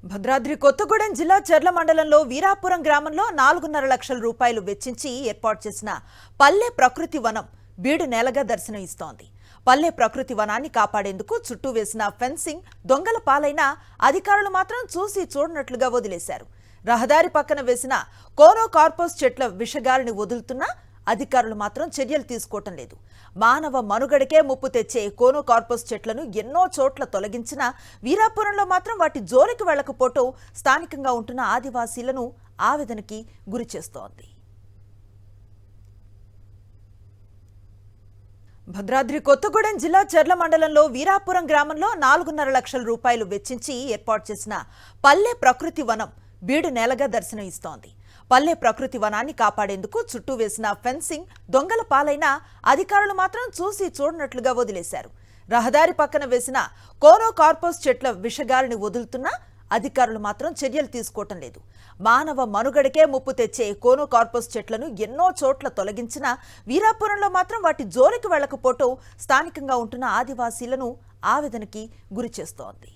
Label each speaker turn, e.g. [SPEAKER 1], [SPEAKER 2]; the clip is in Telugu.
[SPEAKER 1] భద్రాద్రి కొత్తగూడెం జిల్లా చర్ల మండలంలో వీరాపురం గ్రామంలో 4.5 లక్షల రూపాయలు వెచ్చించి ఏర్పాటు చేసిన పల్లె ప్రకృతి వనం బీడు నేలగా దర్శనం ఇస్తోంది. పల్లె ప్రకృతి వనాన్ని కాపాడేందుకు చుట్టూ వేసిన ఫెన్సింగ్ దొంగల పాలైన అధికారులు మాత్రం చూసి చూడనట్లుగా వదిలేశారు. రహదారి పక్కన వేసిన కోనో కార్పస్ చెట్ల విషగాలిని వదులుతున్నా అధికారులు మాత్రం చర్యలు తీసుకోవటం లేదు. మానవ మనుగడకే ముప్పు తెచ్చే కోనో కార్పస్ చెట్లను ఎన్నో చోట్ల తొలగించినా వీరాపురంలో మాత్రం వాటి జోలికి వెళ్లకపోవటం స్థానికంగా ఉంటున్న ఆదివాసీలను ఆవేదనకి గురి చేస్తోంది. భద్రాద్రి కొత్తగూడెం జిల్లా చర్ల మండలంలో వీరాపురం గ్రామంలో 4.5 లక్షల రూపాయలు వెచ్చించి ఏర్పాటు చేసిన పల్లె ప్రకృతి వనం బీడు నేలగా దర్శనం ఇస్తోంది. పల్లె ప్రకృతి వనాన్ని కాపాడేందుకు చుట్టూ వేసిన ఫెన్సింగ్ దొంగల పాలైన అధికారులు మాత్రం చూసి చూడనట్లుగా వదిలేశారు. రహదారి పక్కన వేసిన కోనో కార్పస్ చెట్ల విషగాలిని వదులుతున్నా అధికారులు మాత్రం చర్యలు తీసుకోవటం లేదు. మానవ మనుగడకే ముప్పు తెచ్చే కోనో కార్పస్ చెట్లను ఎన్నో చోట్ల తొలగించినా వీరాపురంలో మాత్రం వాటి జోలికి వెళ్లకపోవటం స్థానికంగా ఉంటున్న ఆదివాసీలను ఆవేదనకి గురి చేస్తోంది.